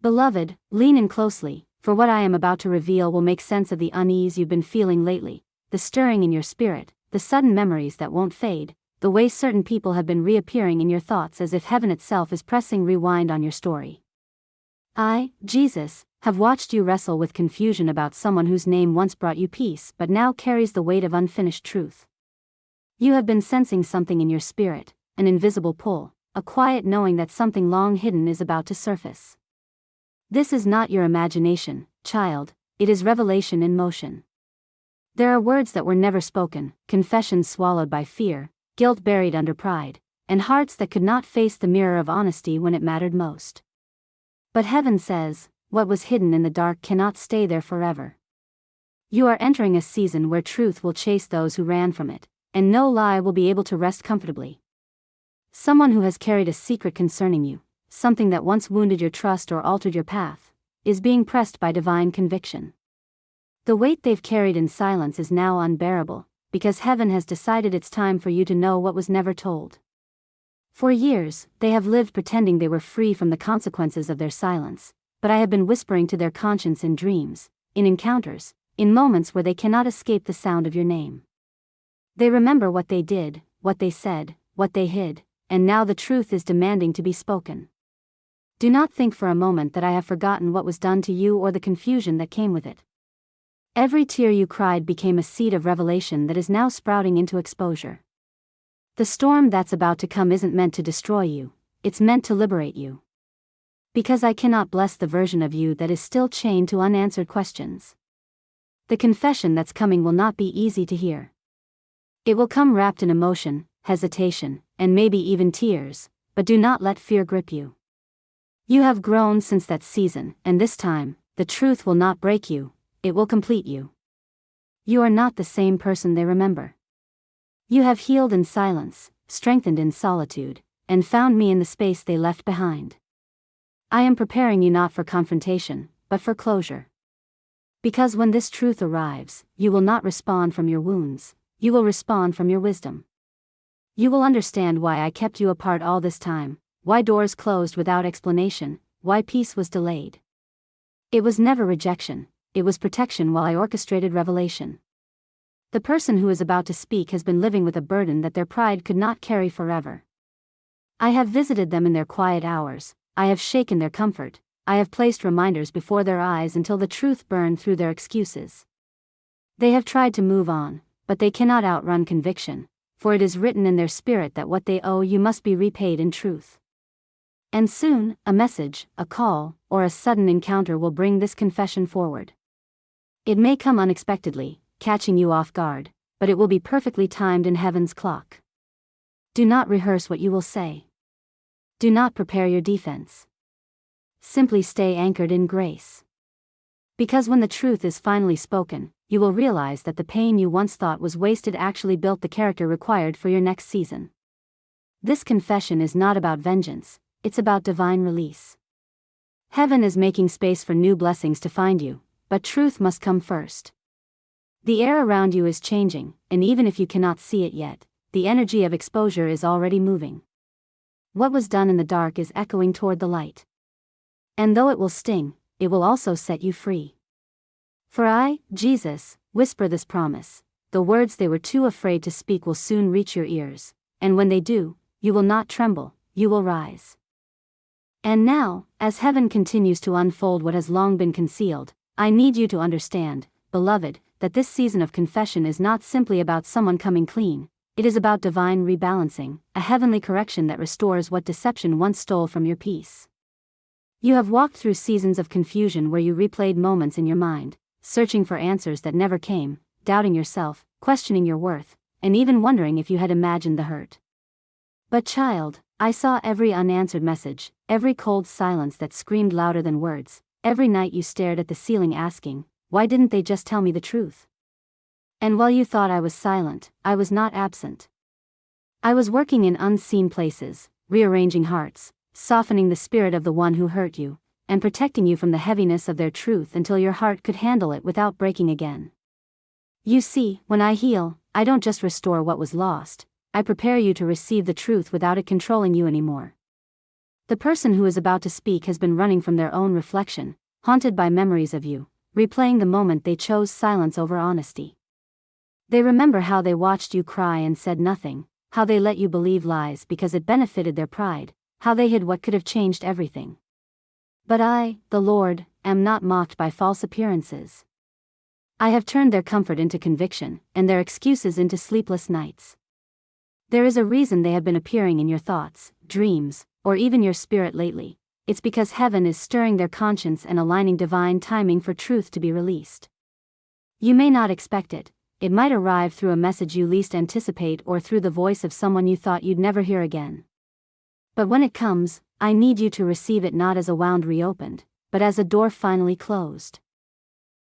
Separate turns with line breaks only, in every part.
Beloved, lean in closely, for what I am about to reveal will make sense of the unease you've been feeling lately, the stirring in your spirit, the sudden memories that won't fade, the way certain people have been reappearing in your thoughts as if heaven itself is pressing rewind on your story. I, Jesus, have watched you wrestle with confusion about someone whose name once brought you peace but now carries the weight of unfinished truth. You have been sensing something in your spirit, an invisible pull, a quiet knowing that something long hidden is about to surface. This is not your imagination, child, it is revelation in motion. There are words that were never spoken, confessions swallowed by fear, guilt buried under pride, and hearts that could not face the mirror of honesty when it mattered most. But heaven says, what was hidden in the dark cannot stay there forever. You are entering a season where truth will chase those who ran from it, and no lie will be able to rest comfortably. Someone who has carried a secret concerning you, something that once wounded your trust or altered your path, is being pressed by divine conviction. The weight they've carried in silence is now unbearable, because heaven has decided it's time for you to know what was never told. For years, they have lived pretending they were free from the consequences of their silence, but I have been whispering to their conscience in dreams, in encounters, in moments where they cannot escape the sound of your name. They remember what they did, what they said, what they hid, and now the truth is demanding to be spoken. Do not think for a moment that I have forgotten what was done to you or the confusion that came with it. Every tear you cried became a seed of revelation that is now sprouting into exposure. The storm that's about to come isn't meant to destroy you, it's meant to liberate you. Because I cannot bless the version of you that is still chained to unanswered questions. The confession that's coming will not be easy to hear. It will come wrapped in emotion, hesitation, and maybe even tears, but do not let fear grip you. You have grown since that season, and this time, the truth will not break you, it will complete you. You are not the same person they remember. You have healed in silence, strengthened in solitude, and found me in the space they left behind. I am preparing you not for confrontation, but for closure. Because when this truth arrives, you will not respond from your wounds, you will respond from your wisdom. You will understand why I kept you apart all this time, why doors closed without explanation, why peace was delayed. It was never rejection, it was protection while I orchestrated revelation. The person who is about to speak has been living with a burden that their pride could not carry forever. I have visited them in their quiet hours, I have shaken their comfort, I have placed reminders before their eyes until the truth burned through their excuses. They have tried to move on, but they cannot outrun conviction, for it is written in their spirit that what they owe you must be repaid in truth. And soon, a message, a call, or a sudden encounter will bring this confession forward. It may come unexpectedly, catching you off guard, but it will be perfectly timed in heaven's clock. Do not rehearse what you will say. Do not prepare your defense. Simply stay anchored in grace. Because when the truth is finally spoken, you will realize that the pain you once thought was wasted actually built the character required for your next season. This confession is not about vengeance, it's about divine release. Heaven is making space for new blessings to find you, but truth must come first. The air around you is changing, and even if you cannot see it yet, the energy of exposure is already moving. What was done in the dark is echoing toward the light. And though it will sting, it will also set you free. For I, Jesus, whisper this promise: the words they were too afraid to speak will soon reach your ears, and when they do, you will not tremble, you will rise. And now, as heaven continues to unfold what has long been concealed, I need you to understand, beloved, that this season of confession is not simply about someone coming clean, it is about divine rebalancing, a heavenly correction that restores what deception once stole from your peace. You have walked through seasons of confusion where you replayed moments in your mind, searching for answers that never came, doubting yourself, questioning your worth, and even wondering if you had imagined the hurt. But child, I saw every unanswered message, every cold silence that screamed louder than words, every night you stared at the ceiling asking, why didn't they just tell me the truth? And while you thought I was silent, I was not absent. I was working in unseen places, rearranging hearts, softening the spirit of the one who hurt you, and protecting you from the heaviness of their truth until your heart could handle it without breaking again. You see, when I heal, I don't just restore what was lost, I prepare you to receive the truth without it controlling you anymore. The person who is about to speak has been running from their own reflection, haunted by memories of you, replaying the moment they chose silence over honesty. They remember how they watched you cry and said nothing, how they let you believe lies because it benefited their pride, how they hid what could have changed everything. But I, the Lord, am not mocked by false appearances. I have turned their comfort into conviction, and their excuses into sleepless nights. There is a reason they have been appearing in your thoughts, dreams, or even your spirit lately. It's because heaven is stirring their conscience and aligning divine timing for truth to be released. You may not expect it. It might arrive through a message you least anticipate or through the voice of someone you thought you'd never hear again. But when it comes, I need you to receive it not as a wound reopened, but as a door finally closed.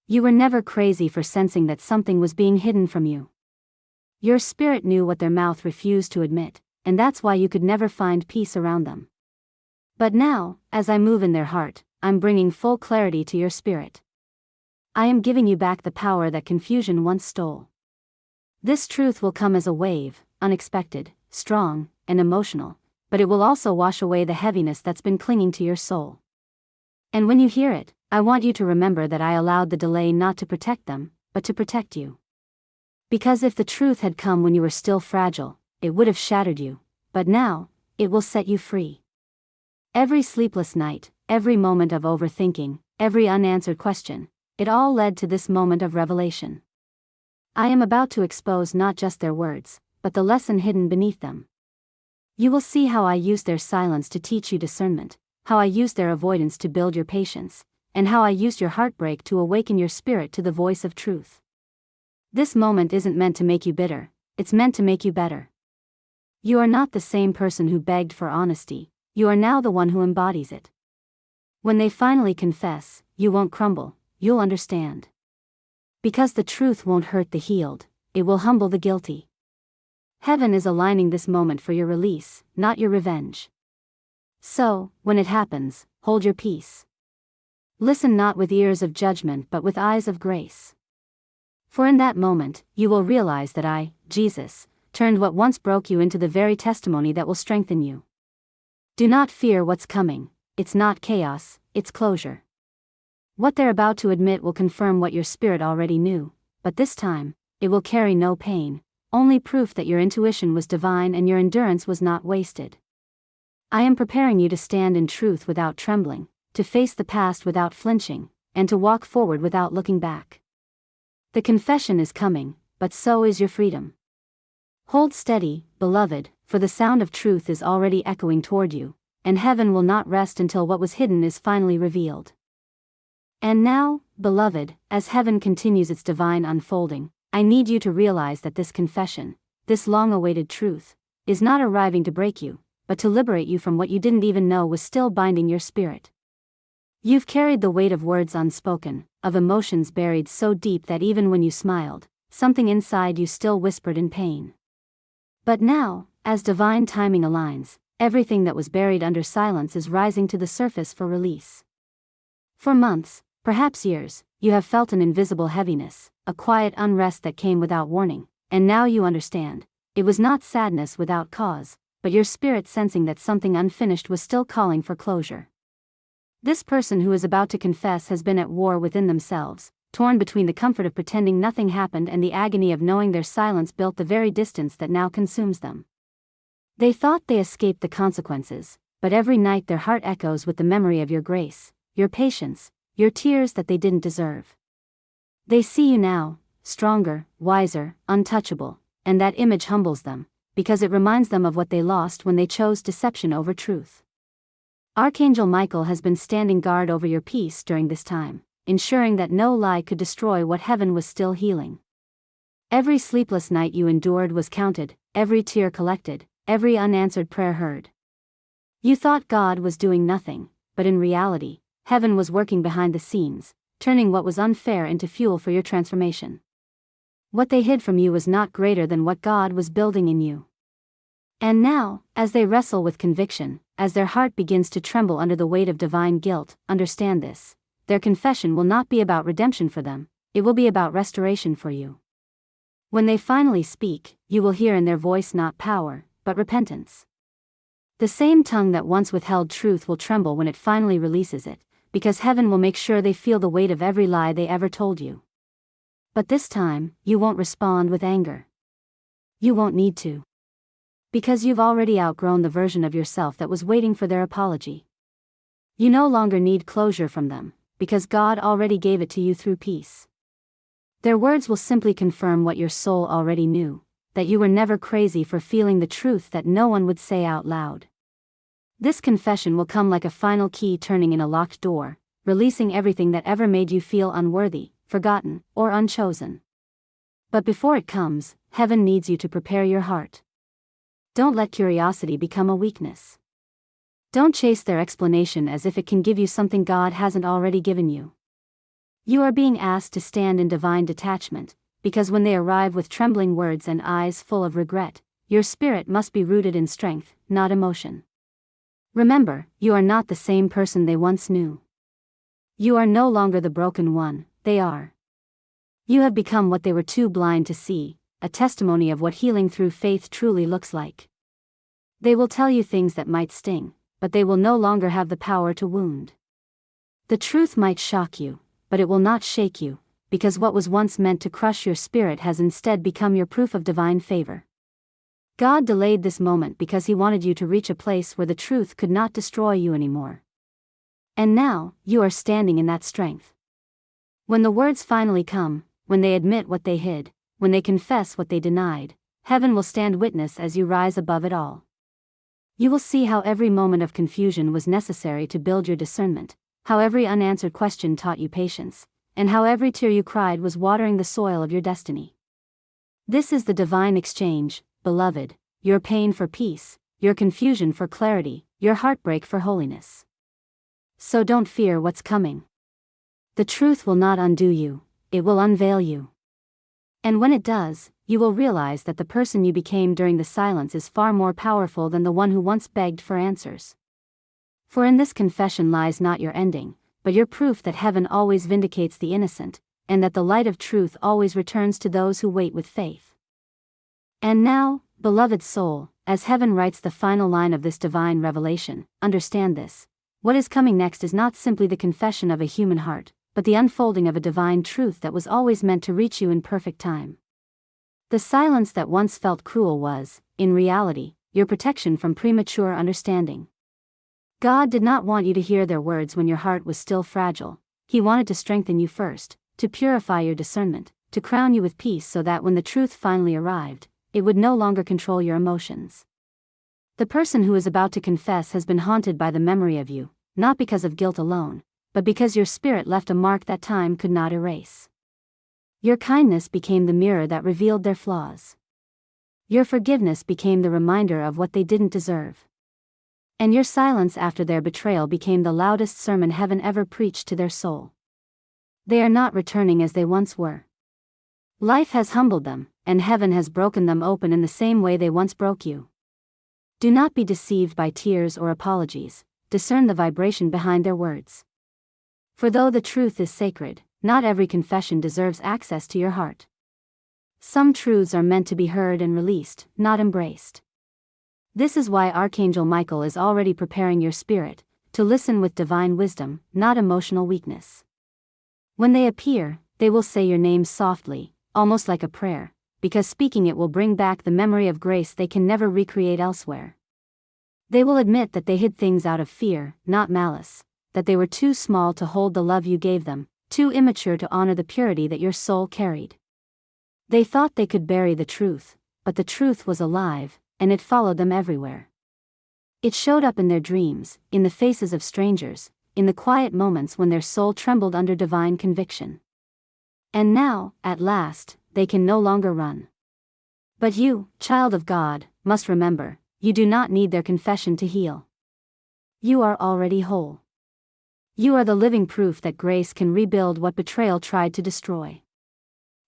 You were never crazy for sensing that something was being hidden from you. Your spirit knew what their mouth refused to admit, and that's why you could never find peace around them. But now, as I move in their heart, I'm bringing full clarity to your spirit. I am giving you back the power that confusion once stole. This truth will come as a wave, unexpected, strong, and emotional, but it will also wash away the heaviness that's been clinging to your soul. And when you hear it, I want you to remember that I allowed the delay not to protect them, but to protect you. Because if the truth had come when you were still fragile, it would have shattered you, but now, it will set you free. Every sleepless night, every moment of overthinking, every unanswered question, it all led to this moment of revelation. I am about to expose not just their words, but the lesson hidden beneath them. You will see how I used their silence to teach you discernment, how I used their avoidance to build your patience, and how I used your heartbreak to awaken your spirit to the voice of truth. This moment isn't meant to make you bitter, it's meant to make you better. You are not the same person who begged for honesty, you are now the one who embodies it. When they finally confess, you won't crumble, you'll understand. Because the truth won't hurt the healed, it will humble the guilty. Heaven is aligning this moment for your release, not your revenge. So, when it happens, hold your peace. Listen not with ears of judgment but with eyes of grace. For in that moment, you will realize that I, Jesus, turned what once broke you into the very testimony that will strengthen you. Do not fear what's coming, it's not chaos, it's closure. What they're about to admit will confirm what your spirit already knew, but this time, it will carry no pain, only proof that your intuition was divine and your endurance was not wasted. I am preparing you to stand in truth without trembling, to face the past without flinching, and to walk forward without looking back. The confession is coming, but so is your freedom. Hold steady, beloved, for the sound of truth is already echoing toward you, and heaven will not rest until what was hidden is finally revealed. And now, beloved, as heaven continues its divine unfolding, I need you to realize that this confession, this long-awaited truth, is not arriving to break you, but to liberate you from what you didn't even know was still binding your spirit. You've carried the weight of words unspoken, of emotions buried so deep that even when you smiled, something inside you still whispered in pain. But now, as divine timing aligns, everything that was buried under silence is rising to the surface for release. For months, perhaps years, you have felt an invisible heaviness, a quiet unrest that came without warning, and now you understand. It was not sadness without cause, but your spirit sensing that something unfinished was still calling for closure. This person who is about to confess has been at war within themselves, torn between the comfort of pretending nothing happened and the agony of knowing their silence built the very distance that now consumes them. They thought they escaped the consequences, but every night their heart echoes with the memory of your grace, your patience, your tears that they didn't deserve. They see you now, stronger, wiser, untouchable, and that image humbles them, because it reminds them of what they lost when they chose deception over truth. Archangel Michael has been standing guard over your peace during this time, ensuring that no lie could destroy what heaven was still healing. Every sleepless night you endured was counted, every tear collected, every unanswered prayer heard. You thought God was doing nothing, but in reality, heaven was working behind the scenes, turning what was unfair into fuel for your transformation. What they hid from you was not greater than what God was building in you. And now, as they wrestle with conviction, as their heart begins to tremble under the weight of divine guilt, understand this: their confession will not be about redemption for them, it will be about restoration for you. When they finally speak, you will hear in their voice not power, but repentance. The same tongue that once withheld truth will tremble when it finally releases it, because heaven will make sure they feel the weight of every lie they ever told you. But this time, you won't respond with anger. You won't need to. Because you've already outgrown the version of yourself that was waiting for their apology. You no longer need closure from them, because God already gave it to you through peace. Their words will simply confirm what your soul already knew, that you were never crazy for feeling the truth that no one would say out loud. This confession will come like a final key turning in a locked door, releasing everything that ever made you feel unworthy, forgotten, or unchosen. But before it comes, heaven needs you to prepare your heart. Don't let curiosity become a weakness. Don't chase their explanation as if it can give you something God hasn't already given you. You are being asked to stand in divine detachment, because when they arrive with trembling words and eyes full of regret, your spirit must be rooted in strength, not emotion. Remember, you are not the same person they once knew. You are no longer the broken one, they are. You have become what they were too blind to see, a testimony of what healing through faith truly looks like. They will tell you things that might sting, but they will no longer have the power to wound. The truth might shock you, but it will not shake you, because what was once meant to crush your spirit has instead become your proof of divine favor. God delayed this moment because He wanted you to reach a place where the truth could not destroy you anymore. And now, you are standing in that strength. When the words finally come, when they admit what they hid, when they confess what they denied, heaven will stand witness as you rise above it all. You will see how every moment of confusion was necessary to build your discernment, how every unanswered question taught you patience, and how every tear you cried was watering the soil of your destiny. This is the divine exchange, beloved, your pain for peace, your confusion for clarity, your heartbreak for holiness. So don't fear what's coming. The truth will not undo you, it will unveil you. And when it does, you will realize that the person you became during the silence is far more powerful than the one who once begged for answers. For in this confession lies not your ending, but your proof that heaven always vindicates the innocent, and that the light of truth always returns to those who wait with faith. And now, beloved soul, as heaven writes the final line of this divine revelation, understand this: what is coming next is not simply the confession of a human heart, but the unfolding of a divine truth that was always meant to reach you in perfect time. The silence that once felt cruel was, in reality, your protection from premature understanding. God did not want you to hear their words when your heart was still fragile. He wanted to strengthen you first, to purify your discernment, to crown you with peace so that when the truth finally arrived, it would no longer control your emotions. The person who is about to confess has been haunted by the memory of you, not because of guilt alone, but because your spirit left a mark that time could not erase. Your kindness became the mirror that revealed their flaws. Your forgiveness became the reminder of what they didn't deserve. And your silence after their betrayal became the loudest sermon heaven ever preached to their soul. They are not returning as they once were. Life has humbled them, and heaven has broken them open in the same way they once broke you. Do not be deceived by tears or apologies, discern the vibration behind their words. For though the truth is sacred, not every confession deserves access to your heart. Some truths are meant to be heard and released, not embraced. This is why Archangel Michael is already preparing your spirit to listen with divine wisdom, not emotional weakness. When they appear, they will say your name softly, almost like a prayer, because speaking it will bring back the memory of grace they can never recreate elsewhere. They will admit that they hid things out of fear, not malice, that they were too small to hold the love you gave them, too immature to honor the purity that your soul carried. They thought they could bury the truth, but the truth was alive, and it followed them everywhere. It showed up in their dreams, in the faces of strangers, in the quiet moments when their soul trembled under divine conviction. And now, at last, they can no longer run. But you, child of God, must remember, you do not need their confession to heal. You are already whole. You are the living proof that grace can rebuild what betrayal tried to destroy.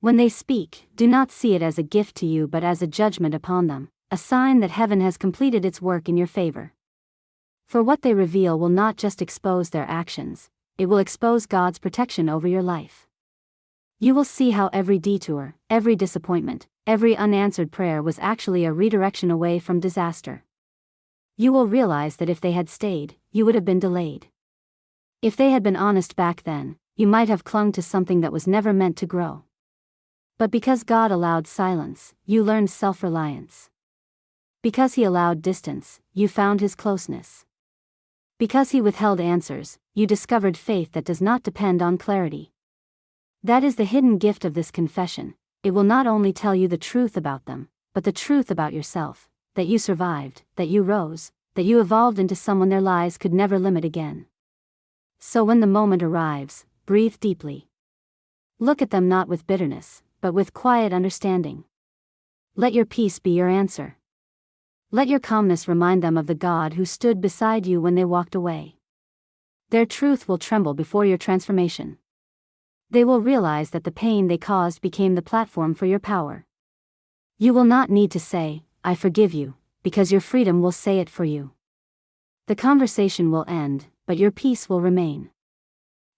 When they speak, do not see it as a gift to you but as a judgment upon them, a sign that heaven has completed its work in your favor. For what they reveal will not just expose their actions, it will expose God's protection over your life. You will see how every detour, every disappointment, every unanswered prayer was actually a redirection away from disaster. You will realize that if they had stayed, you would have been delayed. If they had been honest back then, you might have clung to something that was never meant to grow. But because God allowed silence, you learned self-reliance. Because He allowed distance, you found His closeness. Because He withheld answers, you discovered faith that does not depend on clarity. That is the hidden gift of this confession. It will not only tell you the truth about them, but the truth about yourself, that you survived, that you rose, that you evolved into someone their lies could never limit again. So when the moment arrives, breathe deeply. Look at them not with bitterness, but with quiet understanding. Let your peace be your answer. Let your calmness remind them of the God who stood beside you when they walked away. Their truth will tremble before your transformation. They will realize that the pain they caused became the platform for your power. You will not need to say, "I forgive you," because your freedom will say it for you. The conversation will end, but your peace will remain.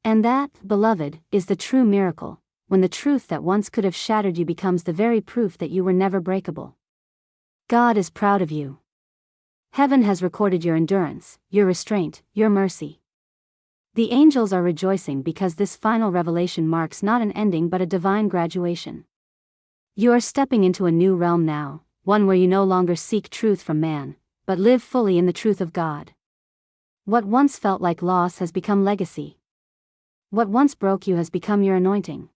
And that, beloved, is the true miracle, when the truth that once could have shattered you becomes the very proof that you were never breakable. God is proud of you. Heaven has recorded your endurance, your restraint, your mercy. The angels are rejoicing because this final revelation marks not an ending but a divine graduation. You are stepping into a new realm now, one where you no longer seek truth from man, but live fully in the truth of God. What once felt like loss has become legacy. What once broke you has become your anointing.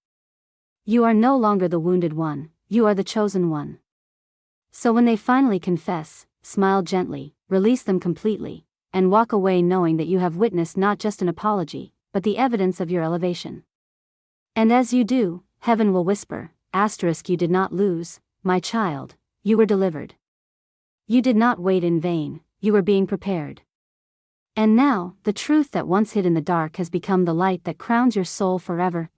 You are no longer the wounded one, you are the chosen one. So when they finally confess, smile gently, release them completely, and walk away knowing that you have witnessed not just an apology, but the evidence of your elevation. And as you do, heaven will whisper, "You did not lose, my child, you were delivered. You did not wait in vain, you were being prepared." And now, the truth that once hid in the dark has become the light that crowns your soul forever.